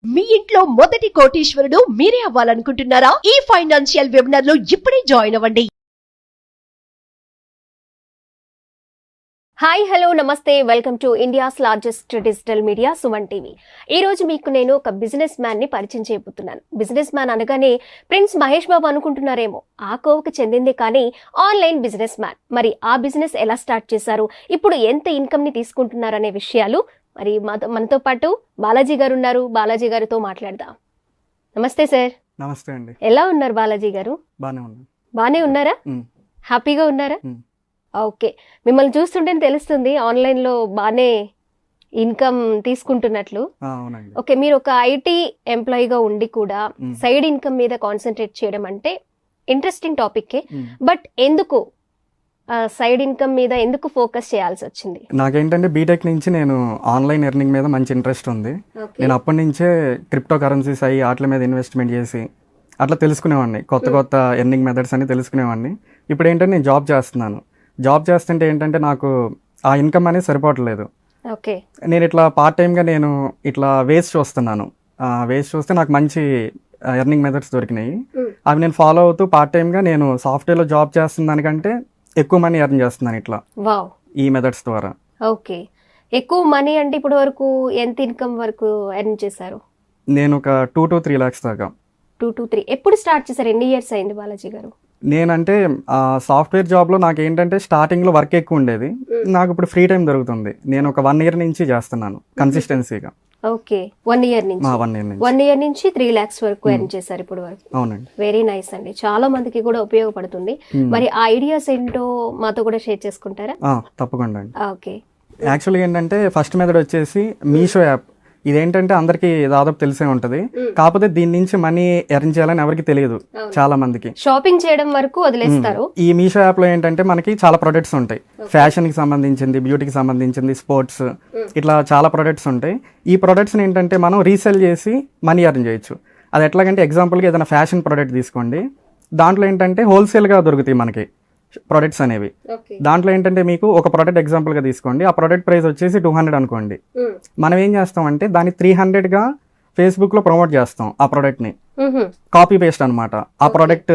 మీ ఇంట్లో మొదటి కోటీశ్వరుడు మీరే అవ్వాలనుకుంటున్నారా? ఈ ఫైనాన్షియల్ వెబినార్ లో ఇప్పుడే జాయిన్ అవ్వండి. హాయ్ హలో నమస్తే, welcome to India's largest digital media Suman TV. ఈ రోజు మీకు నేను ఒక బిజినెస్ మ్యాన్ ని పరిచయం చేయబోతున్నాను. బిజినెస్ మ్యాన్ అనగానే ప్రిన్స్ మహేష్ బాబు అనుకుంటున్నారేమో, ఆ కోవకు చెందింది కానీ ఆన్లైన్ బిజినెస్ మ్యాన్. మరి ఆ బిజినెస్ ఎలా స్టార్ట్ చేశారు, ఇప్పుడు ఎంత ఇన్కమ్ ని తీసుకుంటున్నారు అనే విషయాలు మరి మనతో పాటు బాలాజీ గారు ఉన్నారు. బాలాజీ గారితో మాట్లాడదాం. నమస్తే సార్. నమస్తే అండి. ఎలా ఉన్నారు బాలాజీ గారు? బానే ఉన్నారా? హ్యాపీగా ఉన్నారా? ఓకే, మిమ్మల్ని చూస్తుంటే తెలుస్తుంది ఆన్లైన్లో బాగానే ఇన్కమ్ తీసుకుంటున్నట్లు. ఓకే, మీరు ఒక ఐటీ ఎంప్లాయీగా ఉండి కూడా సైడ్ ఇన్కమ్ మీద కాన్సన్ట్రేట్ చేయడం అంటే ఇంట్రెస్టింగ్ టాపిక్కే. బట్ ఎందుకు సైడ్ ఇన్కమ్ మీద ఎందుకు ఫోకస్ చేయాల్సి వచ్చింది? నాకేంటంటే బీటెక్ నుంచి నేను ఆన్లైన్ ఎర్నింగ్ మీద మంచి ఇంట్రెస్ట్ ఉంది. నేను అప్పటి నుంచే క్రిప్టో కరెన్సీస్ అయ్యి వాటి మీద ఇన్వెస్ట్మెంట్ చేసి అట్లా తెలుసుకునేవాడిని. కొత్త కొత్త ఎర్నింగ్ మెథడ్స్ అన్ని తెలుసుకునేవాడిని. ఇప్పుడు ఏంటంటే నేను జాబ్ చేస్తున్నాను. జాబ్ చేస్తుంటే ఏంటంటే నాకు ఆ ఇన్కమ్ అనేది సరిపోవట్లేదు. ఓకే, నేను ఇట్లా పార్ట్ టైంగా నేను ఇట్లా వేస్ట్ చూస్తున్నాను. వేస్ట్ చూస్తే నాకు మంచి ఎర్నింగ్ మెథడ్స్ దొరికినాయి. అవి నేను ఫాలో అవుతూ పార్ట్ టైంగా నేను సాఫ్ట్వేర్లో జాబ్ చేస్తున్న దానికంటే ఎక్కువ మనీ ఎర్న్ చేస్తున్నాను ఇట్లా ఈ మెథడ్స్ ద్వారా. ఓకే, ఎక్కువ మనీ అంటే ఇప్పుడు వరకు ఎంత ఇన్కమ్ వరకు ఎర్న్ చేశారు? నేను ఒక 2 to 3 lakhs దాకా. 2 to 3. ఎప్పుడు స్టార్ట్ చేశారు? ఎన్ని ఇయర్స్ అయింది బాలాజీ గారు? నేనంటే సాఫ్ట్వేర్ జాబ్లో నాకు ఏంటంటే స్టార్టింగ్లో వర్క్ ఎక్కువ ఉండేది. నాకు ఇప్పుడు ఫ్రీ టైం దొరుకుతుంది. నేను ఒక 1 year నుంచి చేస్తున్నాను కన్సిస్టెన్సీగా. ఓకే, 1 year నుంచి 1 year నుంచి 3 lakhs వరకు ఎర్న్ చేశారు ఇప్పుడు వరకు. అవునండి. వెరీ నైస్ అండి, చాలా మందికి కూడా ఉపయోగపడుతుంది. మరి ఆ ఐడియాస్ ఏంటో మాతో కూడా షేర్ చేసుకుంటారా? తప్పకుండా అండి. ఓకే, యాక్చువల్గా ఏంటంటే ఫస్ట్ మెథడ్ వచ్చేసి మీషో యాప్. ఇదేంటంటే అందరికి దాదాపు తెలిసే ఉంటది. కాకపోతే దీని నుంచి మనీ ఎర్న్ చేయాలని ఎవరికి తెలియదు, చాలా మందికి. షాపింగ్ చేయడం వరకు వదిలేస్తారు. ఈ మీషో యాప్ లో ఏంటంటే మనకి చాలా ప్రొడక్ట్స్ ఉంటాయి. ఫ్యాషన్ కి సంబంధించింది, బ్యూటీకి సంబంధించింది, స్పోర్ట్స్, ఇట్లా చాలా ప్రొడక్ట్స్ ఉంటాయి. ఈ ప్రొడక్ట్స్ ఏంటంటే మనం రీసేల్ చేసి మనీ ఎర్న్ చేయొచ్చు. అది ఎట్లాగంటే ఎగ్జాంపుల్గా ఏదైనా ఫ్యాషన్ ప్రొడక్ట్ తీసుకోండి. దాంట్లో ఏంటంటే హోల్సేల్గా దొరుకుతాయి మనకి ప్రొడక్ట్స్ అనేవి. దాంట్లో ఏంటంటే మీకు ఒక ప్రోడక్ట్ ఎగ్జాంపుల్ గా తీసుకోండి. ఆ ప్రోడక్ట్ ప్రైస్ వచ్చేసి 200 అనుకోండి. మనం ఏం చేస్తాం అంటే దాన్ని 300 గా ఫేస్బుక్ లో ప్రమోట్ చేస్తాం. ఆ ప్రోడక్ట్ ని కాపీ పేస్ట్ అనమాట. ఆ ప్రోడక్ట్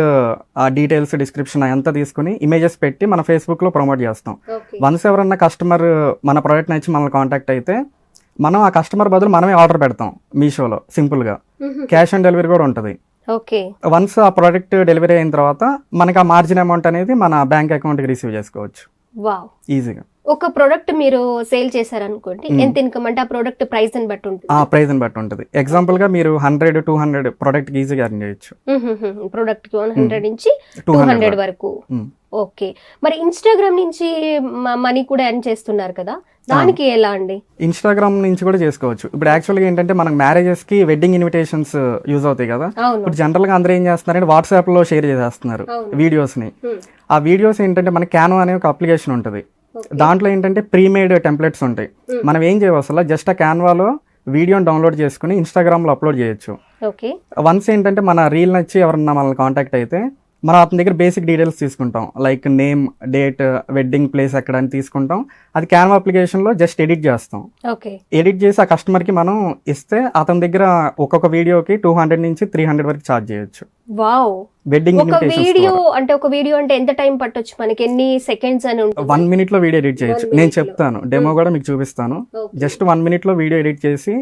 డీటెయిల్స్, డిస్క్రిప్షన్ అంతా తీసుకుని ఇమేజెస్ పెట్టి మన ఫేస్బుక్ లో ప్రమోట్ చేస్తాం. వన్స్ ఎవరన్నా కస్టమర్ మన ప్రోడక్ట్ నచ్చి మనల్ని కాంటాక్ట్ అయితే మనం ఆ కస్టమర్ బదులు మనమే ఆర్డర్ పెడతాం మీషోలో. సింపుల్ గా క్యాష్ ఆన్ డెలివరీ కూడా ఉంటుంది. ఓకే, వన్స్ ఆ ప్రోడక్ట్ డెలివరీ అయిన తర్వాత మనకి ఆ మార్జిన్ అమౌంట్ అనేది మన బ్యాంక్ అకౌంట్ కి రిసీవ్ చేసుకోవచ్చు ఈజీగా. ఒక ప్రోడక్ట్ మీరు సేల్ చేశారనుకోండి, ఎంత ఇన్కమ్ అంటే ఆ ప్రోడక్ట్ ప్రైస్ ని బట్టి ఉంటుంది. ఆ ప్రైస్ ని బట్టి ఉంటుంది. ఎగ్జాంపుల్ గా మీరు 100-200 ప్రోడక్ట్ ఈజీగా ఎర్న్ చేయొచ్చు. ప్రోడక్ట్ 100 నుంచి 200 వరకు. ఓకే, మరి ఇన్స్టాగ్రామ్ నుంచి మనీ కూడా ఎర్న్ చేస్తున్నారు కదా, దానికి ఎలా అండి? ఇన్స్టాగ్రామ్ నుంచి కూడా చేసుకోవచ్చు. ఇప్పుడు యాక్చువల్గా ఏంటంటే మనకు మ్యారేజెస్ కి వెడ్డింగ్ ఇన్విటేషన్స్ యూజ్ అవుతాయి కదా. ఇప్పుడు జనరల్ గా అందరూ ఏం చేస్తున్నారంటే వాట్సాప్ లో షేర్ చేసేస్తున్నారు వీడియోస్ ని. ఆ వీడియోస్ ఏంటంటే మనకి క్యాన్వా అనే ఒక అప్లికేషన్ ఉంటుంది. దాంట్లో ఏంటంటే ప్రీమేడ్ టెంప్లెట్స్ ఉంటాయి. మనం ఏం చేయవసలా జస్ట్ ఆ క్యాన్వాలో వీడియోని డౌన్లోడ్ చేసుకుని ఇన్స్టాగ్రామ్ లో అప్లోడ్ చేయొచ్చు. వన్స్ ఏంటంటే మన రీల్ నచ్చి ఎవరన్నా మనల్ని కాంటాక్ట్ అయితే మనం అతని దగ్గర బేసిక్ డీటెయిల్స్ తీసుకుంటాం. Like name, date, wedding place ఎక్కడ అని తీసుకుంటాం. అది క్యాన్వా అప్లికేషన్ లో జస్ట్ ఎడిట్ చేస్తాం. ఎడిట్ చేసి ఆ కస్టమర్ కి మనం ఇస్తే అతని దగ్గర ఒక్కొక్క వీడియోకి 200 నుంచి 300 వరకు ఛార్జ్ చేయొచ్చు. వావ్, వెడ్డింగ్ వీడియో అంటే ఒక వీడియో అంటే ఎంత టైం పట్టొచ్చు మనకి? ఎన్ని సెకండ్స్ అని ఉంటుంది? 1 minute లో వీడియో ఎడిట్ చేయొచ్చు. నేను చెప్తాను, డెమో కూడా మీకు చూపిస్తాను. జస్ట్ 1 minute లో వీడియో ఎడిట్ చేసి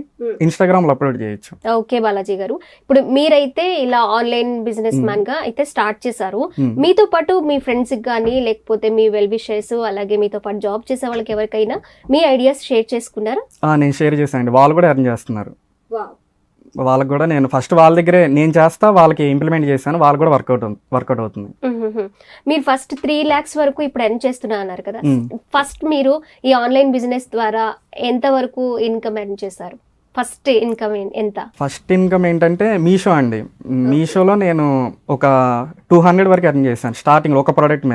ఇన్స్టాగ్రామ్ లో అప్లోడ్ చేయొచ్చు. ఓకే బాలాజీ గారు, ఇప్పుడు మీరైతే ఇలా ఆన్లైన్ బిజినెస్ మ్యాన్ గా అయితే స్టార్ట్ చేశారు. మీతో పాటు మీ ఫ్రెండ్స్ కానీ లేకపోతే మీ వెల్ విషర్స్ అలాగే మీతో పాటు జాబ్ చేసే వాళ్ళకి ఎవరికైనా మీ ఐడియాస్ షేర్ చేసుకున్నారా? నేను షేర్ చేశాను. వాళ్ళు కూడా ఎర్న్ చేస్తున్నారు. వాళ్ళకి కూడా నేను ఫస్ట్ వాళ్ళ దగ్గరే నేను చేస్తా, వాళ్ళకి ఇంప్లిమెంట్ చేశాను. వాళ్ళు కూడా వర్కౌట్ అవుతుంది. మీరు ఫస్ట్ 3 lakhs వరకు ఇప్పుడు ఎర్న్ చేస్తున్నా అన్నారు కదా. ఫస్ట్ మీరు ఈ ఆన్లైన్ బిజినెస్ ద్వారా ఎంత వరకు ఇన్కమ్ ఎర్న్ చేశారు? ఫస్ట్ ఇన్కమ్ ఎంత? ఫస్ట్ ఇన్కమ్ ఏంటంటే మీషో అండి. మీషోలో నేను ఒక 200 వరకు ఎర్న్ చేశాను స్టార్టింగ్. ఒక ప్రోడక్ట్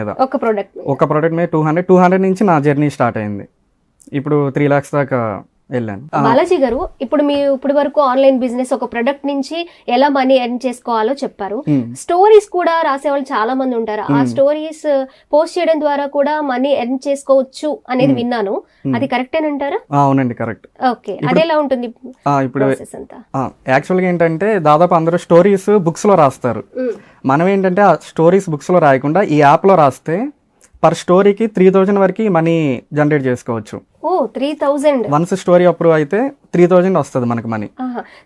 మీద 200 నుంచి నా జర్నీ స్టార్ట్ అయింది. ఇప్పుడు 3 lakhs దాకా వెళ్ళాను. బాలాజీ గారు, ఇప్పుడు వరకు ఆన్లైన్ బిజినెస్ ఒక ప్రొడక్ట్ నుంచి ఎలా మనీ ఎర్న్ చేసుకోవాలో చెప్పారు. స్టోరీస్ కూడా రాసేవాళ్ళు చాలా మంది ఉంటారు. ఆ స్టోరీస్ పోస్ట్ చేయడం ద్వారా కూడా మనీ ఎర్న్ చేసుకోవచ్చు అనేది విన్నాను. అది కరెక్టేనంటారా? అవునండి, కరెక్ట్. ఓకే, అదెలా ఉంటుంది ఇప్పుడు అంతా? యాక్చువల్గా ఏంటంటే దాదాపు అందరూ స్టోరీస్ బుక్స్ లో రాస్తారు. మనం ఏంటంటే ఆ స్టోరీస్ బుక్స్ లో రాయకుండా ఈ యాప్ లో రాస్తే పర్ స్టోరీకి 3000 వరకు మనీ జనరేట్ చేసుకోవచ్చు. ఓ 3000. వన్స్ స్టోరీ అప్రూవ్ అయితే 3000 వస్తుంది మనకి మనీ.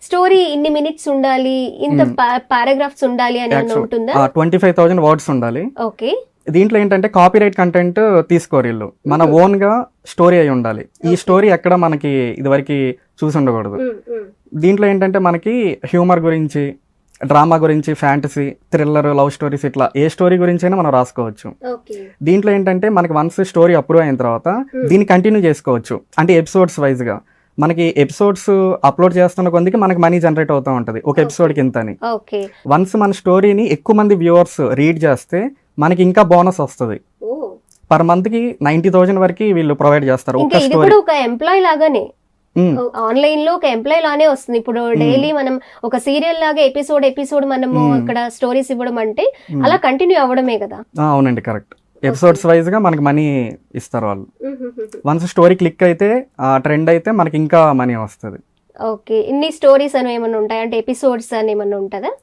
స్టోరీ ఇన్ని మినిట్స్ ఉండాలి, ఇంత పారాగ్రాఫ్స్ ఉండాలి అని ఉంటుందా? 25,000 వర్డ్స్ ఉండాలి. ఓకే. దీంట్లో ఏంటంటే కాపీరైట్ కంటెంట్ తీసుకోరు వీళ్ళు, మన ఓన్ గా స్టోరీ అయి ఉండాలి. ఈ స్టోరీ ఎక్కడ మనకి ఇదివరకు చూసి ఉండకూడదు. దీంట్లో ఏంటంటే మనకి హ్యూమర్ గురించి, డ్రామా గురించి, ఫ్యాంటసీ, థ్రిల్లర్, లవ్ స్టోరీస్, ఇట్లా ఏ స్టోరీ గురించి అయినా మనం రాసుకోవచ్చు. దీంట్లో ఏంటంటే మనకి వన్స్ స్టోరీ అప్రూవ్ అయిన తర్వాత దీన్ని కంటిన్యూ చేసుకోవచ్చు. అంటే ఎపిసోడ్స్ వైజ్ గా మనకి ఎపిసోడ్స్ అప్లోడ్ చేస్తున్న కొద్దికి మనకి మనీ జనరేట్ అవుతూ ఉంటది ఒక ఎపిసోడ్ కింద అని. వన్స్ మన స్టోరీని ఎక్కువ మంది వ్యూవర్స్ రీడ్ చేస్తే మనకి ఇంకా బోనస్ వస్తుంది. పర్ మంత్ కి 90,000 వరకు వీళ్ళు ప్రొవైడ్ చేస్తారు. ఒక ఎంప్లాయ్ లాగానే ఆన్లైన్ లో ఒక ఎంప్లాయ్ లానే వస్తుంది. ఇప్పుడు డైలీ మనం ఒక సీరియల్ లాగా ఎపిసోడ్ మనము అక్కడ స్టోరీస్ ఇవ్వడం అంటే అలా కంటిన్యూ అవ్వడమే కదా. అవునండి, కరెక్ట్. ఎపిసోడ్స్ వైజ్ గా మనకి మనీ ఇస్తారు వాళ్ళు. వన్స్ స్టోరీ క్లిక్ అయితే, ట్రెండ్ అయితే మనకి ఇంకా మనీ వస్తుంది. ఓకే, ఇన్ని స్టోరీస్ అని ఏమన్నా ఉంటాయి అంటే ఎపిసోడ్స్ అని ఏమన్నా ఉంటుందా?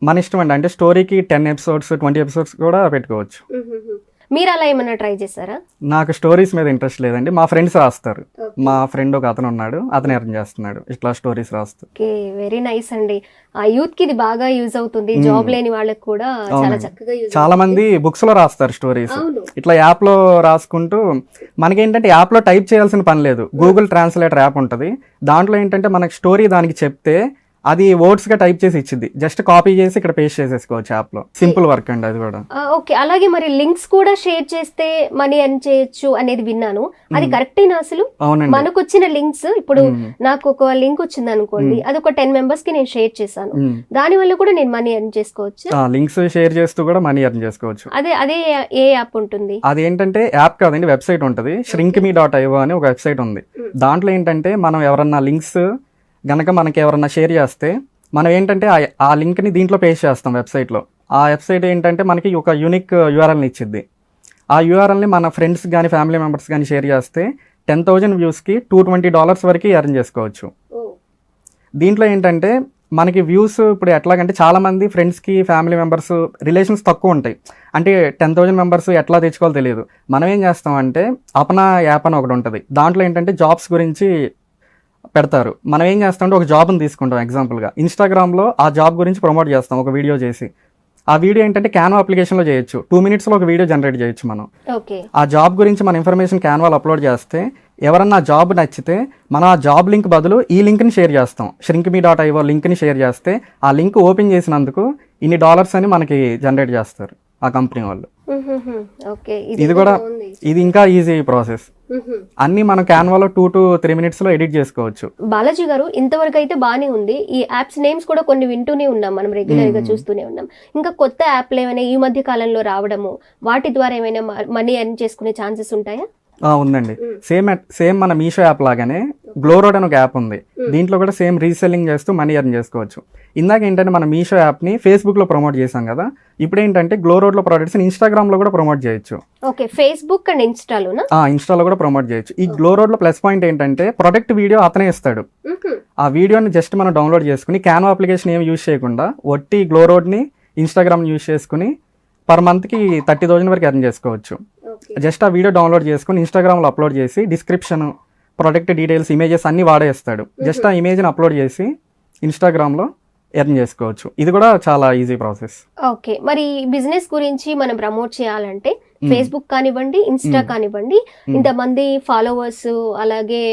మన ఇష్టం అండి. అంటే స్టోరీకి 10 ఎపిసోడ్స్ 20 ఎపిసోడ్స్ కూడా పెట్టుకోవచ్చు. మీరు అలా ఏమన్నా ట్రై చేశారా? నాకు స్టోరీస్ మీద ఇంట్రెస్ట్ లేదండి. మా ఫ్రెండ్స్ రాస్తారు. మా ఫ్రెండ్ ఒక అతను ఉన్నాడు, అతను ఎర్న్ చేస్తున్నాడు ఇట్లా స్టోరీస్ రాస్తూ. ఓకే, వెరీ నైస్ అండి. ఆ యూత్ కి ఇది బాగా యూజ్ అవుతుంది. జాబ్ లేని వాళ్ళకి కూడా చాలా చక్కగా యూజ్. చాలా మంది బుక్స్ లో రాస్తారు స్టోరీస్, ఇట్లా యాప్ లో రాసుకుంటూ. మనకేంటంటే యాప్ లో టైప్ చేయాల్సిన పని లేదు. గూగుల్ ట్రాన్స్లేటర్ యాప్ ఉంటది. దాంట్లో ఏంటంటే మనకి స్టోరీ దానికి చెప్తే అది వర్డ్స్ గా టైప్ చేసి ఇచ్చింది. జస్ట్ కాపీ చేసి ఇక్కడ పేస్ట్ చేసేసుకోవచ్చు యాప్ లో. సింపుల్ వర్క్ అండి అది కూడా. ఓకే, అలాగే మరి లింక్స్ కూడా షేర్ చేస్తే మనీ ఎర్న్ చేయొచ్చు అనేది విన్నాను. అది కరెక్టేనా అసలు? అవునండి. మనకు వచ్చిన లింక్స్, ఇప్పుడు నాకు ఒక లింక్ వచ్చింది అనుకోండి, అది ఒక 10 మెంబర్స్ కి నేను షేర్ చేశాను, దాని వల్ల కూడా నేను మనీ ఎర్న్ చేసుకోవచ్చు. లింక్స్ షేర్ చేస్తూ కూడా మనీ ఎర్న్ చేసుకోవచ్చు. అదే ఏ యాప్ ఉంటుంది? అది ఏంటంటే యాప్ కాదండి, వెబ్సైట్ ఉంటుంది. shrinkme.io అని ఒక వెబ్సైట్ ఉంది. దాంట్లో ఏంటంటే మనం ఎవరన్నా లింక్స్ గనక మనకి ఎవరన్నా షేర్ చేస్తే మనం ఏంటంటే ఆ లింక్ని దీంట్లో పేస్ట్ చేస్తాం వెబ్సైట్లో. ఆ వెబ్సైట్ ఏంటంటే మనకి ఒక యూనిక్ యూఆర్ఎల్ని ఇచ్చిద్ది. ఆ యూఆర్ఎల్ని మన ఫ్రెండ్స్ కానీ ఫ్యామిలీ మెంబర్స్ కానీ షేర్ చేస్తే 10,000 వ్యూస్కి $220 వరకు ఎర్న్ చేసుకోవచ్చు. దీంట్లో ఏంటంటే మనకి వ్యూస్ ఇప్పుడు ఎట్లాగంటే చాలామంది ఫ్రెండ్స్కి, ఫ్యామిలీ మెంబర్స్, రిలేషన్స్ తక్కువ ఉంటాయి. అంటే 10,000 మెంబర్స్ ఎట్లా తెచ్చుకోవాలో తెలియదు. మనం ఏం చేస్తామంటే అపనా యాప్ అని ఒకటి ఉంటుంది. దాంట్లో ఏంటంటే జాబ్స్ గురించి పెడతారు. మనం ఏం చేస్తామంటే ఒక జాబ్ని తీసుకుంటాం. ఎగ్జాంపుల్గా ఇన్స్టాగ్రామ్లో ఆ జాబ్ గురించి ప్రమోట్ చేస్తాం ఒక వీడియో చేసి. ఆ వీడియో ఏంటంటే క్యాన్వా అప్లికేషన్లో చేయొచ్చు. 2 minutesలో ఒక వీడియో జనరేట్ చేయొచ్చు మనం. ఆ జాబ్ గురించి మన ఇన్ఫర్మేషన్ క్యాన్వాలో అప్లోడ్ చేస్తే ఎవరన్నా జాబ్ నచ్చితే మనం ఆ జాబ్ లింక్ బదులు ఈ లింక్ని షేర్ చేస్తాం. shrinkme.io లింక్ని షేర్ చేస్తే ఆ లింక్ ఓపెన్ చేసినందుకు ఇన్ని డాలర్స్ అని మనకి జనరేట్ చేస్తారు ఆ కంపెనీ వాళ్ళు. ఇది కూడా ఇది ఇంకా ఈజీ ప్రాసెస్. అన్ని మనం క్యాన్వాలో 2 to 3 minutes లో ఎడిట్ చేసుకోవచ్చు. బాలాజీ గారు, ఇంతవరకు అయితే బానే ఉంది. ఈ యాప్స్ నేమ్స్ కూడా కొన్ని వింటూనే ఉన్నాం, మనం రెగ్యులర్ గా చూస్తూనే ఉన్నాం. ఇంకా కొత్త యాప్లు ఏమైనా ఈ మధ్య కాలంలో రావడము, వాటి ద్వారా ఏమైనా మనీ ఎర్న్ చేసుకునే ఛాన్సెస్ ఉంటాయా? ఉందండి. సేమ్ మన మీషో యాప్ లాగానే గ్లోరోడ్ అని ఒక యాప్ ఉంది. దీంట్లో కూడా సేమ్ రీసెల్లింగ్ చేస్తూ మనీ ఎర్న్ చేసుకోవచ్చు. ఇందాక ఏంటంటే మన మీషో యాప్ని ఫేస్బుక్ లో ప్రమోట్ చేసాం కదా, ఇప్పుడు ఏంటంటే గ్లోరోడ్ లో ప్రొడక్ట్స్ ఇన్స్టాగ్రామ్ లో కూడా ప్రమోట్ చేయొచ్చు. ఓకే, ఫేస్బుక్ అండ్ ఇన్స్టాలో కూడా ప్రమోట్ చేయొచ్చు. ఈ గ్లోరోడ్ లో ప్లస్ పాయింట్ ఏంటంటే ప్రొడక్ట్ వీడియో అతనే ఇస్తాడు. ఆ వీడియోని జస్ట్ మనం డౌన్లోడ్ చేసుకుని క్యాన్వా అప్లికేషన్ ఏమి యూజ్ చేయకుండా ఒట్టి గ్లోరోడ్ని ఇన్స్టాగ్రామ్ యూజ్ చేసుకుని పర్ మంత్కి 30,000 వరకు ఎర్న్ చేసుకోవచ్చు. జస్ట్ ఆ వీడియో డౌన్లోడ్ చేసుకుని ఇన్స్టాగ్రామ్లో అప్లోడ్ చేసి డిస్క్రిప్షన్, ప్రొడక్ట్ డీటెయిల్స్, ఇమేజెస్ అన్ని వాడేస్తాడు. జస్ట్ ఆ ఇమేజ్ని అప్లోడ్ చేసి ఇన్స్టాగ్రామ్లో ఎర్న్ చేసుకోవచ్చు. ఇది కూడా చాలా ఈజీ ప్రాసెస్. ఓకే, మరి బిజినెస్ గురించి మనం ప్రమోట్ చేయాలంటే ఫేస్బుక్ కానివ్వండి, ఇన్స్టా కానివ్వండి, ఇంతమంది ఫాలోవర్స్ అలాగే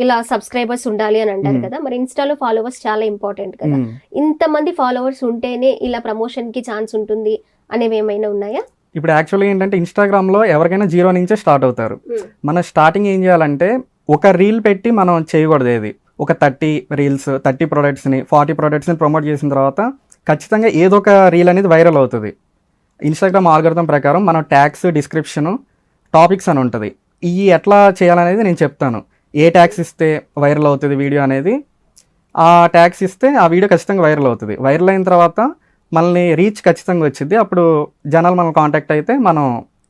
ఇలా సబ్స్క్రైబర్స్ ఉండాలి అని అంటారు కదా, మరి ఇన్స్టాలో ఫాలోవర్స్ చాలా ఇంపార్టెంట్ కదా. ఇంతమంది ఫాలోవర్స్ ఉంటేనే ఇలా ప్రమోషన్ కి ఛాన్స్ ఉంటుంది అనేవి ఏమైనా ఉన్నాయా? ఇప్పుడు యాక్చువల్గా ఏంటంటే ఇన్స్టాగ్రామ్లో ఎవరికైనా 0 నుంచే స్టార్ట్ అవుతారు. మన స్టార్టింగ్ ఏం చేయాలంటే ఒక రీల్ పెట్టి మనం చేయకూడదు. ఏది ఒక 30 రీల్స్, 30 ప్రొడక్ట్స్ని, 40 ప్రొడక్ట్స్ని ప్రమోట్ చేసిన తర్వాత ఖచ్చితంగా ఏదో ఒక రీల్ అనేది వైరల్ అవుతుంది. ఇన్స్టాగ్రామ్ ఆల్గోరిథం ప్రకారం మనం ట్యాగ్స్, డిస్క్రిప్షను, టాపిక్స్ అని ఉంటుంది. ఇవి ఎట్లా చేయాలనేది నేను చెప్తాను. ఏ ట్యాగ్స్ ఇస్తే వైరల్ అవుతుంది వీడియో అనేది, ఆ ట్యాగ్స్ ఇస్తే ఆ వీడియో ఖచ్చితంగా వైరల్ అవుతుంది. వైరల్ అయిన తర్వాత మనల్ని రీచ్ ఖచ్చితంగా వచ్చింది. అప్పుడు జనాలు మనల్ని కాంటాక్ట్ అయితే మనం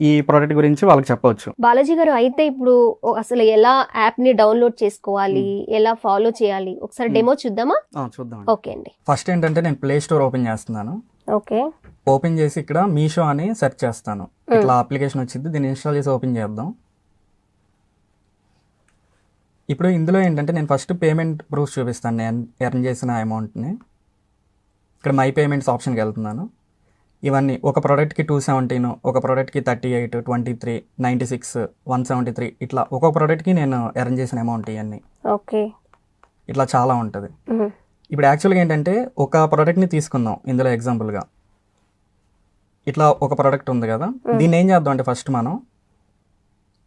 ఈ ప్రోడక్ట్ గురించి వాళ్ళకి చెప్పవచ్చు. బాలాజీ గారు, అయితే ఇప్పుడు అసలు ఎలా యాప్ ని డౌన్లోడ్ చేసుకోవాలి, ఎలా ఫాలో చేయాలి, ఒకసారి డెమో చూద్దామా? చూద్దాం. ఓకే అండి. ఫస్ట్ ఏంటంటే నేను ప్లే స్టోర్ ఓపెన్ చేస్తున్నాను. ఓకే, ఓపెన్ చేసి ఇక్కడ మీషో అని సెర్చ్ చేస్తాను. ఇట్లా అప్లికేషన్ వచ్చింది, దీన్ని ఇన్స్టాల్ చేసి ఓపెన్ చేద్దాం. ఇప్పుడు ఇందులో ఏంటంటే నేను ఫస్ట్ పేమెంట్ ప్రూఫ్ చూపిస్తాను, నేను ఎర్న్ చేసిన అమౌంట్ని. ఇక్కడ మై పేమెంట్స్ ఆప్షన్కి వెళ్తున్నాను. ఇవన్నీ ఒక ప్రోడక్ట్కి 217, ఒక ప్రోడక్ట్కి 38, 23, 96, 173 ఇట్లా ఒక్కొక్క ప్రోడక్ట్కి నేను ఎర్న్ చేసిన అమౌంట్ ఇవన్నీ. ఓకే, ఇట్లా చాలా ఉంటుంది. ఇప్పుడు యాక్చువల్గా ఏంటంటే ఒక ప్రోడక్ట్ని తీసుకుందాం ఇందులో ఎగ్జాంపుల్గా. ఇట్లా ఒక ప్రోడక్ట్ ఉంది కదా, దీన్ని ఏం చేద్దాం అంటే ఫస్ట్ మనం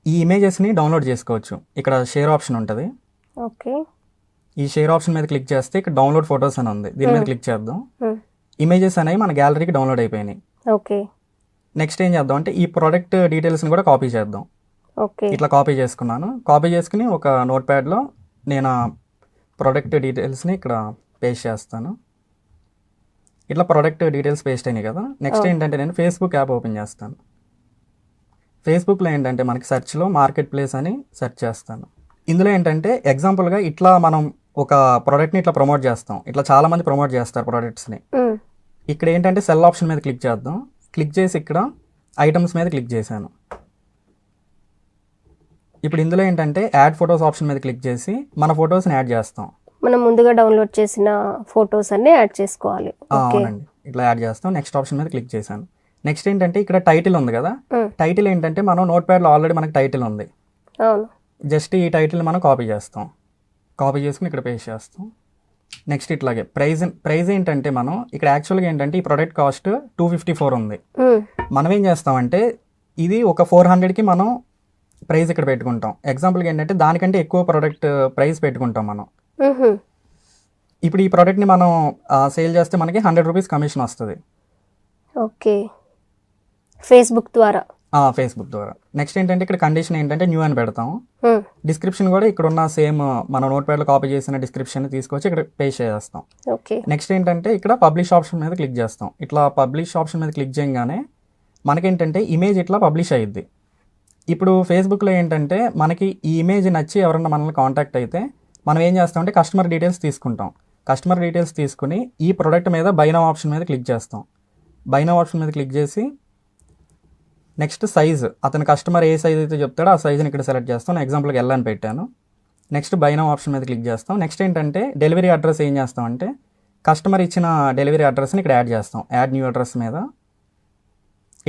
ఈ ఇమేజెస్ని డౌన్లోడ్ చేసుకోవచ్చు. ఇక్కడ షేర్ ఆప్షన్ ఉంటుంది. ఓకే, ఈ షేర్ ఆప్షన్ మీద క్లిక్ చేస్తే ఇక్కడ డౌన్లోడ్ ఫొటోస్ అని ఉంది, దీని మీద క్లిక్ చేద్దాం. ఇమేజెస్ అనేవి మన గ్యాలరీకి డౌన్లోడ్ అయిపోయినాయి. ఓకే, నెక్స్ట్ ఏం చేద్దాం అంటే ఈ ప్రోడక్ట్ డీటెయిల్స్ని కూడా కాపీ చేద్దాం. ఓకే, ఇట్లా కాపీ చేసుకున్నాను. కాపీ చేసుకుని ఒక నోట్ ప్యాడ్లో నేను ప్రోడక్ట్ డీటెయిల్స్ని ఇక్కడ పేస్ట్ చేస్తాను. ఇట్లా ప్రోడక్ట్ డీటెయిల్స్ పేస్ట్ అయినాయి కదా. నెక్స్ట్ ఏంటంటే నేను ఫేస్బుక్ యాప్ ఓపెన్ చేస్తాను. ఫేస్బుక్లో ఏంటంటే మనకి సెర్చ్లో మార్కెట్ ప్లేస్ అని సెర్చ్ చేస్తాను. ఇందులో ఏంటంటే ఎగ్జాంపుల్గా ఇట్లా మనం ఒక ప్రోడక్ట్ని ఇట్లా ప్రమోట్ చేస్తాం. ఇట్లా చాలా మంది ప్రమోట్ చేస్తారు ప్రోడక్ట్స్ని. ఇక్కడ ఏంటంటే సెల్ ఆప్షన్ మీద క్లిక్ చేద్దాం. క్లిక్ చేసి ఇక్కడ ఐటమ్స్ మీద క్లిక్ చేశాను. ఇప్పుడు ఇందులో ఏంటంటే యాడ్ ఫొటోస్ ఆప్షన్ మీద క్లిక్ చేసి మన ఫొటోస్ని యాడ్ చేస్తాం. మనం ముందుగా డౌన్లోడ్ చేసిన ఫొటోస్ అన్ని యాడ్ చేసుకోవాలి. అవునండి, ఇట్లా యాడ్ చేస్తాం. నెక్స్ట్ ఆప్షన్ మీద క్లిక్ చేశాను. నెక్స్ట్ ఏంటంటే ఇక్కడ టైటిల్ ఉంది కదా, టైటిల్ ఏంటంటే మనం నోట్ ప్యాడ్లో ఆల్రెడీ మనకి టైటిల్ ఉంది. అవును, జస్ట్ ఈ టైటిల్ని మనం కాపీ చేస్తాం. కాపీ చేసుకుని ఇక్కడ పేస్ట్ చేస్తాం. నెక్స్ట్ ఇట్లాగే ప్రైస్ ఏంటంటే మనం ఇక్కడ యాక్చువల్గా ఏంటంటే ఈ ప్రోడక్ట్ కాస్ట్ 254 ఉంది. మనం ఏం చేస్తామంటే ఇది ఒక 400కి మనం ప్రైస్ ఇక్కడ పెట్టుకుంటాం. ఎగ్జాంపుల్గా ఏంటంటే దానికంటే ఎక్కువ ప్రోడక్ట్ ప్రైస్ పెట్టుకుంటాం మనం. ఇప్పుడు ఈ ప్రోడక్ట్ని మనం సేల్ చేస్తే మనకి 100 రూపీస్ కమిషన్ వస్తుంది. ఓకే, ఫేస్బుక్ ద్వారా. ఫేస్బుక్ ద్వారా. నెక్స్ట్ ఏంటంటే ఇక్కడ కండిషన్ ఏంటంటే న్యూ అని పెడతాం. డిస్క్రిప్షన్ కూడా ఇక్కడ ఉన్న సేమ్ మన నోట్ ప్యాడ్లో కాపీ చేసిన డిస్క్రిప్షన్ తీసుకొచ్చి ఇక్కడ పేస్ట్ చేస్తాం. ఓకే, నెక్స్ట్ ఏంటంటే ఇక్కడ పబ్లిష్ ఆప్షన్ మీద క్లిక్ చేస్తాం. ఇట్లా పబ్లిష్ ఆప్షన్ మీద క్లిక్ చేయగానే మనకేంటంటే ఇమేజ్ ఇట్లా పబ్లిష్ అయ్యిద్ది. ఇప్పుడు ఫేస్బుక్లో ఏంటంటే మనకి ఈ ఇమేజ్ నచ్చి ఎవరన్నా మనల్ని కాంటాక్ట్ అయితే మనం ఏం చేస్తామంటే కస్టమర్ డీటెయిల్స్ తీసుకుంటాం. కస్టమర్ డీటెయిల్స్ తీసుకుని ఈ ప్రోడక్ట్ మీద బై నౌ ఆప్షన్ మీద క్లిక్ చేస్తాం. బై నౌ ఆప్షన్ మీద క్లిక్ చేసి నెక్స్ట్ సైజ్, అతని కస్టమర్ ఏ సైజ్ అయితే చెప్తాడో ఆ సైజ్ని ఇక్కడ సెలెక్ట్ చేస్తాం. నేను ఎగ్జాంపుల్కి ఎల్ అని పెట్టాను. నెక్స్ట్ బై నౌ ఆప్షన్ మీద క్లిక్ చేస్తాం. నెక్స్ట్ ఏంటంటే డెలివరీ అడ్రస్ ఏం చేస్తామంటే కస్టమర్ ఇచ్చిన డెలివరీ అడ్రస్ని ఇక్కడ యాడ్ చేస్తాం. యాడ్ న్యూ అడ్రస్ మీద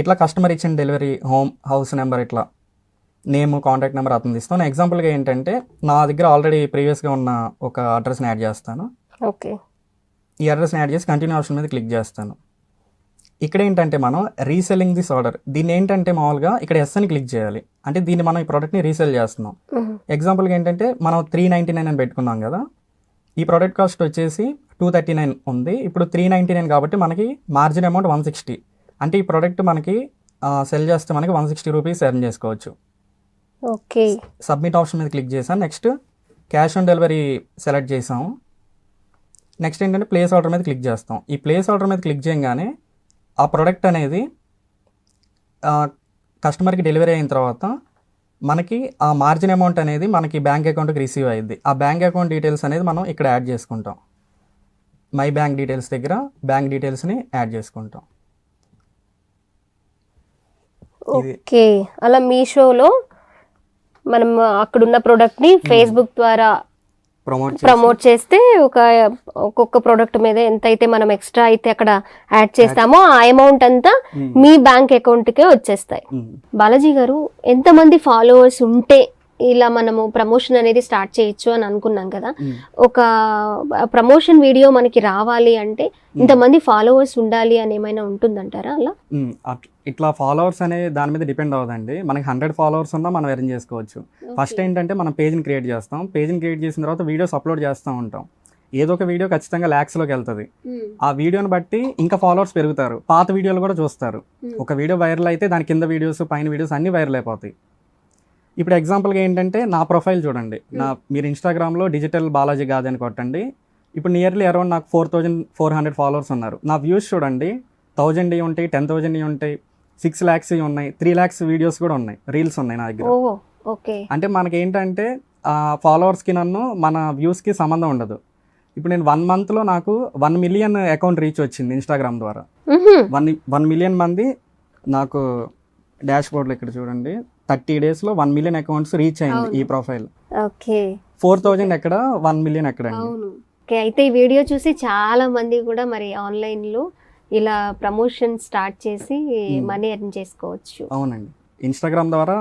ఇట్లా కస్టమర్ ఇచ్చిన డెలివరీ హౌస్ నెంబర్ ఇట్లా నేమ్ కాంటాక్ట్ నెంబర్ అతను ఇస్తాం. నేను ఎగ్జాంపుల్గా ఏంటంటే నా దగ్గర ఆల్రెడీ ప్రీవియస్గా ఉన్న ఒక అడ్రస్ని యాడ్ చేస్తాను. ఓకే, ఈ అడ్రస్ని యాడ్ చేసి కంటిన్యూ ఆప్షన్ మీద క్లిక్ చేస్తాను. ఇక్కడ ఏంటంటే మనం రీసెల్లింగ్ దిస్ ఆర్డర్, దీన్ని ఏంటంటే మామూలుగా ఇక్కడ ఎస్ అని క్లిక్ చేయాలి. అంటే దీన్ని మనం ఈ ప్రోడక్ట్ని రీసెల్ చేస్తున్నాం. ఎగ్జాంపుల్గా ఏంటంటే మనం 399 అని పెట్టుకున్నాం కదా, ఈ ప్రోడక్ట్ కాస్ట్ వచ్చేసి 239 ఉంది. ఇప్పుడు 399 కాబట్టి మనకి మార్జిన్ అమౌంట్ 160. అంటే ఈ ప్రోడక్ట్ మనకి సెల్ చేస్తే మనకి 160 రూపీస్ ఎర్న్ చేసుకోవచ్చు. ఓకే, సబ్మిట్ ఆప్షన్ మీద క్లిక్ చేసాను. Next cash on delivery select చేసాము. నెక్స్ట్ ఏంటంటే ప్లేస్ ఆర్డర్ మీద క్లిక్ చేస్తాం. ఈ ప్లేస్ ఆర్డర్ మీద క్లిక్ చేయగానే ఆ ప్రోడక్ట్ అనేది కస్టమర్కి డెలివరీ అయిన తర్వాత మనకి ఆ మార్జిన్ అమౌంట్ అనేది మనకి బ్యాంక్ అకౌంట్కి రిసీవ్ అయ్యింది. ఆ బ్యాంక్ అకౌంట్ డీటెయిల్స్ అనేది మనం ఇక్కడ యాడ్ చేసుకుంటాం. మై బ్యాంక్ డీటెయిల్స్ దగ్గర బ్యాంక్ డీటెయిల్స్ని యాడ్ చేసుకుంటాం. ఓకే, అలా మీషోలో మనం అక్కడున్న ప్రోడక్ట్ని ఫేస్బుక్ ద్వారా ప్రమోట్ చేస్తే ఒక్కొక్క ప్రోడక్ట్ మీద ఎంతైతే మనం ఎక్స్ట్రా అయితే అక్కడ యాడ్ చేస్తామో ఆ అమౌంట్ అంతా మీ బ్యాంక్ అకౌంట్కే వచ్చేస్తాయి. బాలాజీ గారు, ఎంతమంది ఫాలోవర్స్ ఉంటే ఇలా మనము ప్రమోషన్ అనేది స్టార్ట్ చేయొచ్చు అని అనుకున్నాం కదా, ఒక ప్రమోషన్ వీడియో మనకి రావాలి అంటే ఇంతమంది ఫాలోవర్స్ ఉండాలి అని ఏమైనా ఉంటుందంటారా? అలా ఇట్లా ఫాలోవర్స్ అనే దాని మీద డిపెండ్ అవ్వదండి. మనకి 100 ఫాలోవర్స్ ఉన్నా మనం ఎర్న్ చేసుకోవచ్చు. ఫస్ట్ ఏంటంటే మనం పేజ్ని క్రియేట్ చేస్తాం. పేజ్ని క్రియేట్ చేసిన తర్వాత వీడియోస్ అప్లోడ్ చేస్తూ ఉంటాం. ఏదో ఒక వీడియో ఖచ్చితంగా ల్యాక్స్లోకి వెళ్తుంది. ఆ వీడియోని బట్టి ఇంకా ఫాలోవర్స్ పెరుగుతారు. పాత వీడియోలు కూడా చూస్తారు. ఒక వీడియో వైరల్ అయితే దాని కింద వీడియోస్ పైన వీడియోస్ అన్నీ వైరల్ అయిపోతాయి. ఇప్పుడు ఎగ్జాంపుల్గా ఏంటంటే నా ప్రొఫైల్ చూడండి, మీరు ఇన్స్టాగ్రామ్లో డిజిటల్ బాలాజీ గాది అని కొట్టండి. ఇప్పుడు నియర్లీ అరౌండ్ నాకు 4400 ఫాలోవర్స్ ఉన్నారు. నా వ్యూస్ చూడండి, 1000 ఉంటాయి, 10,000 ఉంటాయి, 6 lakhs ఉన్నాయి, 3 lakhs వీడియోస్ కూడా ఉన్నాయి, రీల్స్ ఉన్నాయి నా దగ్గర. ఓహో ఓకే. అంటే మనకి ఏంటంటే ఫాలోవర్స్కి నన్ను మన వ్యూస్కి సంబంధం ఉండదు. ఇప్పుడు నేను 1 monthలో నాకు 1 million అకౌంట్ రీచ్ వచ్చింది ఇన్స్టాగ్రామ్ ద్వారా. 1 million మంది నాకు డాష్ బోర్డ్లో ఇక్కడ చూడండి 30 daysలో 1 million అకౌంట్స్ రీచ్ అయింది ఈ ప్రొఫైల్. ఓకే. 4,000 ఎక్కడ, 1 million ఎక్కడ అండి. ఓకే, అయితే ఈ వీడియో చూసి చాలా మంది కూడా మరి ఆన్లైన్లో ఇలా ప్రమోషన్ స్టార్ట్ చేసి మనీ ఎర్న్ చేసుకోవచ్చు. అవునండి, ఇన్స్టాగ్రామ్ ద్వారా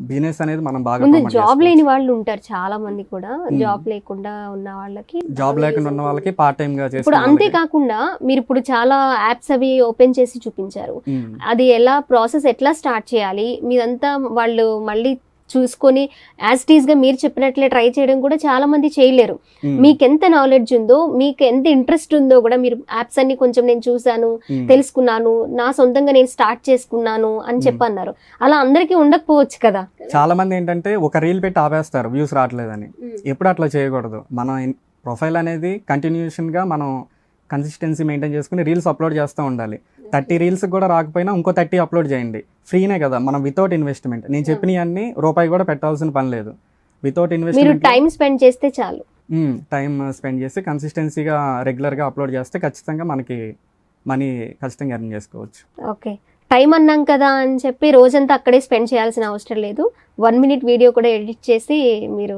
బిజినెస్ అనేది మనం బాగా ముందు promote జాబ్ చేసుకోవచ్చు. లేని వాళ్ళు ఉంటారు చాలా మంది కూడా, జాబ్ లేకుండా ఉన్న వాళ్ళకి జాబ్ లేకుండా ఉన్న వాళ్ళకి పార్ట్ టైం గా ఇప్పుడు చేసుకునే అంతేకాకుండా మీరు ఇప్పుడు చాలా యాప్స్ అవి ఓపెన్ చేసి చూపించారు. వాళ్ళకి. అది ఎలా ప్రాసెస్ ఎట్లా స్టార్ట్ చేయాలి మీదంతా వాళ్ళు మళ్ళీ చూసుకొని యాజ్ ఇట్ ఈస్ గా మీరు చెప్పినట్లే ట్రై చేయడం కూడా చాలా మంది చేయలేరు. మీకు ఎంత నాలెడ్జ్ ఉందో, మీకు ఎంత ఇంట్రెస్ట్ ఉందో కూడా మీరు యాప్స్ అన్ని కొంచెం నేను చూసాను, తెలుసుకున్నాను, నా సొంతంగా నేను స్టార్ట్ చేసుకున్నాను అని చెప్పన్నారు. అలా అందరికీ ఉండకపోవచ్చు కదా. చాలా మంది ఏంటంటే ఒక రీల్ పెట్టి ఆపేస్తారు వ్యూస్ రావట్లేదని. ఎప్పుడు అట్లా చేయకూడదు. మన ప్రొఫైల్ అనేది కంటిన్యూషన్ గా మనం కన్సిస్టెన్సీ మెయింటైన్ చేసుకుని రీల్స్ అప్లోడ్ చేస్తూ ఉండాలి. 30 రీల్స్ కూడా రాకపోయినా ఇంకో 30 అప్లోడ్ చేయండి, ఫ్రీనే కదా. మనం వితౌట్ ఇన్వెస్ట్మెంట్, నేను చెప్పినవన్నీ రూపాయి కూడా పెట్టాల్సిన పని లేదు. వితౌట్ మీరు ఇన్వెస్ట్మెంట్ టైం స్పెండ్ చేస్తే చాలు. టైం స్పెండ్ చేసి కన్సిస్టెన్సీగా రెగ్యులర్గా అప్లోడ్ చేస్తే ఖచ్చితంగా మనకి మనీ ఖచ్చితంగా ఎర్న్ చేసుకోవచ్చు. ఓకే, టైం అన్నాం కదా అని చెప్పి రోజంతా అక్కడే స్పెండ్ చేయాల్సిన అవసరం లేదు. 1 minute వీడియో కూడా ఎడిట్ చేసి మీరు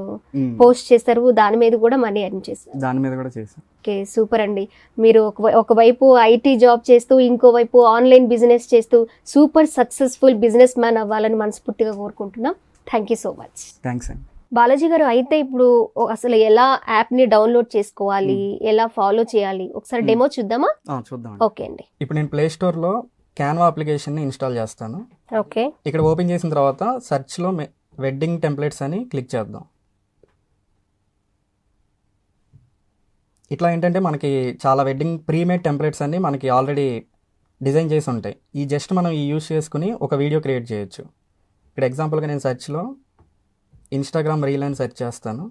పోస్ట్ చేస్తారు, దాని మీద కూడా మనీ ఎర్న్ చేస్తారు. దాని మీద కూడా చేసాం. ఓకే, సూపర్ అండి. మీరు ఒకవైపు ఐటీ జాబ్ చేస్తూ ఇంకోవైపు ఆన్లైన్ బిజినెస్ చేస్తూ సూపర్ సక్సెస్ఫుల్ బిజినెస్ మ్యాన్ అవ్వాలని మనస్ఫూర్తిగా కోరుకుంటున్నాం. Thank you so much. Thanks అండి. బాలాజీ గారు, అయితే ఇప్పుడు అసలు ఎలా యాప్ని డౌన్లోడ్ చేసుకోవాలి, ఎలా ఫాలో చేయాలి, ఒకసారి డెమో చూద్దామా? చూద్దాం. ఓకే అండి. ఇప్పుడు నేను ప్లే స్టోర్లో క్యాన్వా అప్లికేషన్ని ఇన్స్టాల్ చేస్తాను. ఓకే, ఇక్కడ ఓపెన్ చేసిన తర్వాత సెర్చ్లో వెడ్డింగ్ టెంప్లెట్స్ అని క్లిక్ చేద్దాం. ఇట్లా ఏంటంటే మనకి చాలా వెడ్డింగ్ ప్రీమేడ్ టెంప్లెట్స్ అన్ని మనకి ఆల్రెడీ డిజైన్ చేసి ఉంటాయి. ఈ జస్ట్ మనం ఈ యూస్ చేసుకుని ఒక వీడియో క్రియేట్ చేయొచ్చు. ఇక్కడ ఎగ్జాంపుల్గా నేను సెర్చ్లో ఇన్స్టాగ్రామ్ రీల్ అని సెర్చ్ చేస్తాను.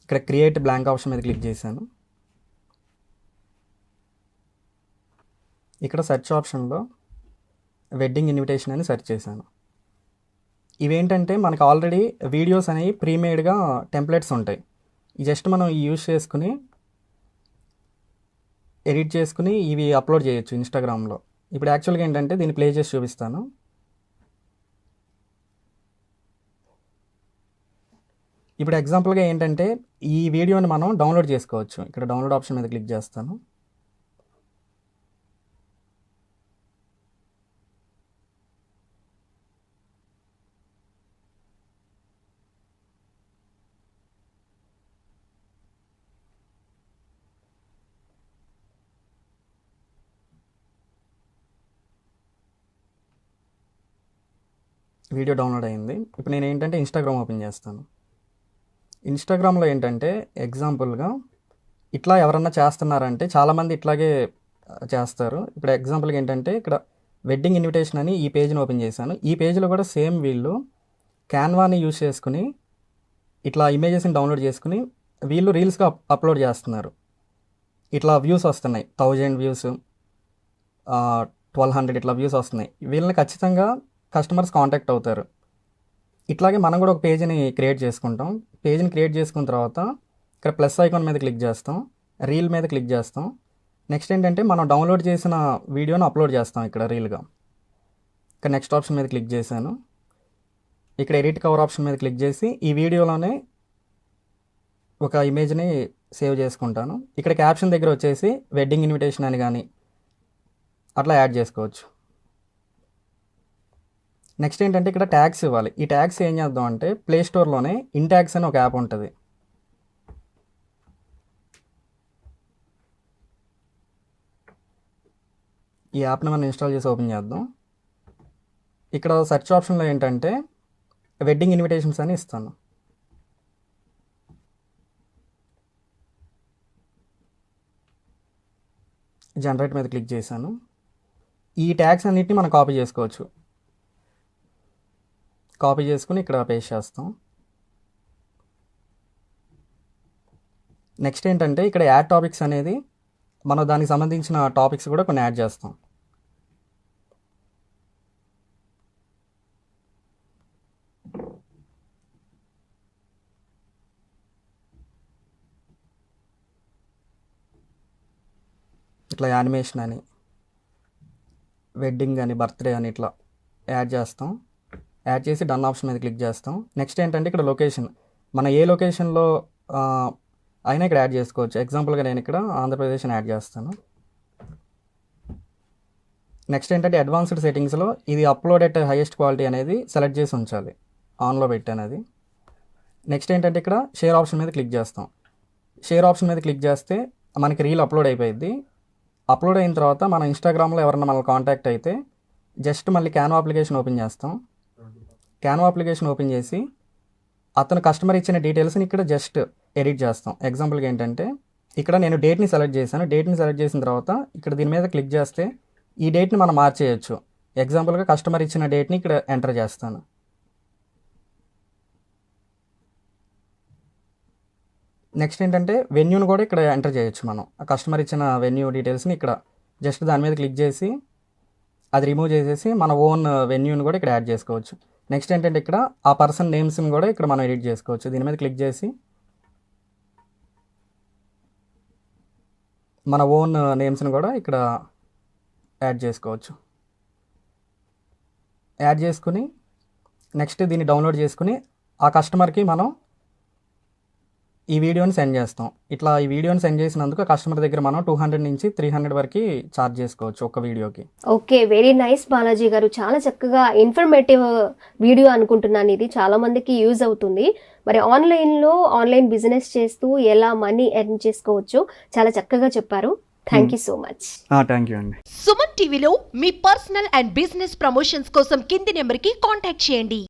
ఇక్కడ క్రియేట్ బ్లాంక్ ఆప్షన్ మీద క్లిక్ చేశాను. ఇక్కడ సెర్చ్ ఆప్షన్లో వెడ్డింగ్ ఇన్విటేషన్ అని సెర్చ్ చేశాను. ఇవేంటంటే మనకు ఆల్రెడీ వీడియోస్ అనేవి ప్రీమేడ్గా టెంప్లెట్స్ ఉంటాయి. ఈ జస్ట్ మనం యూస్ చేసుకుని ఎడిట్ చేసుకుని ఇవి అప్లోడ్ చేయొచ్చు ఇన్స్టాగ్రామ్లో. ఇప్పుడు యాక్చువల్గా ఏంటంటే దీన్ని ప్లే చేసి చూపిస్తాను. ఇప్పుడు ఎగ్జాంపుల్గా ఏంటంటే ఈ వీడియోని మనం డౌన్లోడ్ చేసుకోవచ్చు. ఇక్కడ డౌన్లోడ్ ఆప్షన్ మీద క్లిక్ చేస్తాను. వీడియో డౌన్లోడ్ అయింది. ఇప్పుడు నేను ఏంటంటే ఇన్స్టాగ్రామ్ ఓపెన్ చేస్తాను. ఇన్స్టాగ్రామ్లో ఏంటంటే ఎగ్జాంపుల్గా ఇట్లా ఎవరన్నా చేస్తున్నారంటే చాలామంది ఇట్లాగే చేస్తారు. ఇప్పుడు ఎగ్జాంపుల్గా ఏంటంటే ఇక్కడ వెడ్డింగ్ ఇన్విటేషన్ అని ఈ పేజ్ని ఓపెన్ చేశాను. ఈ పేజ్లో కూడా సేమ్ వీళ్ళు క్యాన్వాని యూస్ చేసుకుని ఇట్లా ఇమేజెస్ని డౌన్లోడ్ చేసుకుని వీళ్ళు రీల్స్గా అప్లోడ్ చేస్తున్నారు. ఇట్లా వ్యూస్ వస్తున్నాయి, 1000 వ్యూస్, 1200 ఇట్లా వ్యూస్ వస్తున్నాయి. వీళ్ళని ఖచ్చితంగా కస్టమర్స్ కాంటాక్ట్ అవుతారు. ఇట్లాగే మనం కూడా ఒక పేజీని క్రియేట్ చేసుకుంటాం. పేజీని క్రియేట్ చేసుకున్న తర్వాత ఇక్కడ ప్లస్ ఐకాన్ మీద క్లిక్ చేస్తాం, రీల్ మీద క్లిక్ చేస్తాం. నెక్స్ట్ ఏంటంటే మనం డౌన్లోడ్ చేసిన వీడియోని అప్లోడ్ చేస్తాం ఇక్కడ రీల్గా. ఇక్కడ నెక్స్ట్ ఆప్షన్ మీద క్లిక్ చేశాను. ఇక్కడ ఎడిట్ కవర్ ఆప్షన్ మీద క్లిక్ చేసి ఈ వీడియోలోనే ఒక ఇమేజ్ని సేవ్ చేసుకుంటాను. ఇక్కడ క్యాప్షన్ దగ్గర వచ్చేసి వెడ్డింగ్ ఇన్విటేషన్ అని కానీ అట్లా యాడ్ చేసుకోవచ్చు. నెక్స్ట్ ఏంటంటే ఇక్కడ ట్యాగ్స్ ఇవ్వాలి. ఈ ట్యాగ్స్ ఏం చేద్దాం అంటే ప్లే స్టోర్లోనే ఇన్ట్యాగ్స్ అని ఒక యాప్ ఉంటుంది. ఈ యాప్ని మనం ఇన్స్టాల్ చేసి ఓపెన్ చేద్దాం. ఇక్కడ సెర్చ్ ఆప్షన్లో ఏంటంటే వెడ్డింగ్ ఇన్విటేషన్స్ అని ఇస్తాను. జనరేట్ మీద క్లిక్ చేశాను. ఈ ట్యాగ్స్ అన్నిటిని మనం కాపీ చేసుకోవచ్చు. కాపీ చేసుకుని ఇక్కడ పేస్ట్ చేస్తాం. నెక్స్ట్ ఏంటంటే ఇక్కడ యాడ్ టాపిక్స్ అనేది మనం దానికి సంబంధించిన టాపిక్స్ కూడా కొన్ని యాడ్ చేస్తాం. ఇట్లా యానిమేషన్ అని, వెడ్డింగ్ అని, బర్త్డే అని ఇట్లా యాడ్ చేస్తాం. యాడ్ చేసి డన్ ఆప్షన్ మీద క్లిక్ చేస్తాం. నెక్స్ట్ ఏంటంటే ఇక్కడ లొకేషన్, మన ఏ లొకేషన్లో అయినా ఇక్కడ యాడ్ చేసుకోవచ్చు. ఎగ్జాంపుల్గా నేను ఇక్కడ ఆంధ్రప్రదేశ్ అని యాడ్ చేస్తాను. నెక్స్ట్ ఏంటంటే అడ్వాన్స్డ్ సెట్టింగ్స్లో ఇది అప్లోడ్ ఎట్ హైయెస్ట్ క్వాలిటీ అనేది సెలెక్ట్ చేసి ఉంచాలి, ఆన్లో పెట్టి అనేది. నెక్స్ట్ ఏంటంటే ఇక్కడ షేర్ ఆప్షన్ మీద క్లిక్ చేస్తాం. షేర్ ఆప్షన్ మీద క్లిక్ చేస్తే మనకి రీల్ అప్లోడ్ అయిపోయింది. అప్లోడ్ అయిన తర్వాత మన ఇన్స్టాగ్రామ్లో ఎవరైనా మనల్ని కాంటాక్ట్ అయితే జస్ట్ మళ్ళీ క్యాన్వా అప్లికేషన్ ఓపెన్ చేస్తాం. క్యాన్వా అప్లికేషన్ ఓపెన్ చేసి అతను కస్టమర్ ఇచ్చిన డీటెయిల్స్ని ఇక్కడ జస్ట్ ఎడిట్ చేస్తాం. ఎగ్జాంపుల్గా ఏంటంటే ఇక్కడ నేను డేట్ని సెలెక్ట్ చేశాను. డేట్ని సెలెక్ట్ చేసిన తర్వాత ఇక్కడ దీని మీద క్లిక్ చేస్తే ఈ డేట్ని మనం మార్చేయచ్చు. ఎగ్జాంపుల్గా కస్టమర్ ఇచ్చిన డేట్ని ఇక్కడ ఎంటర్ చేస్తాను. నెక్స్ట్ ఏంటంటే వెన్యూని కూడా ఇక్కడ ఎంటర్ చేయొచ్చు. మనం ఆ కస్టమర్ ఇచ్చిన వెన్యూ డీటెయిల్స్ని ఇక్కడ జస్ట్ దాని మీద క్లిక్ చేసి అది రిమూవ్ చేసేసి మన ఓన్ వెన్యూని కూడా ఇక్కడ యాడ్ చేసుకోవచ్చు. నెక్స్ట్ ఏంటంటే ఇక్కడ ఆ పర్సన్ నేమ్స్ని కూడా ఇక్కడ మనం ఎడిట్ చేసుకోవచ్చు. దీని మీద క్లిక్ చేసి మన ఓన్ నేమ్స్ని కూడా ఇక్కడ యాడ్ చేసుకోవచ్చు. యాడ్ చేసుకుని నెక్స్ట్ దీన్ని డౌన్లోడ్ చేసుకుని ఆ కస్టమర్కి మనం ఈ వీడియోని సెండ్ చేస్తాం. ఇట్లా ఈ వీడియోని సెండ్ చేసినందుకు కస్టమర్ దగ్గర మనం 200 నుంచి 300 వరకు ఛార్జ్ చేసుకోవచ్చు ఒక వీడియోకి. ఓకే, వెరీ నైస్ బాలాజీ గారు. చాలా చక్కగా ఇన్ఫర్మేటివ్ వీడియో అనుకుంటున్నాను. ఇది చాలా మందికి యూజ్ అవుతుంది. మరి ఆన్లైన్ బిజినెస్ చేస్తూ ఎలా మనీ ఎర్న్ చేసుకోవచ్చు చాలా చక్కగా చెప్పారు. Thank you so much. Thank you అండి. సుమన్ టీవీలో మీ పర్సనల్ అండ్ బిజినెస్ ప్రమోషన్స్ కోసం కింది నెంబర్కి కాంటాక్ట్ చేయండి.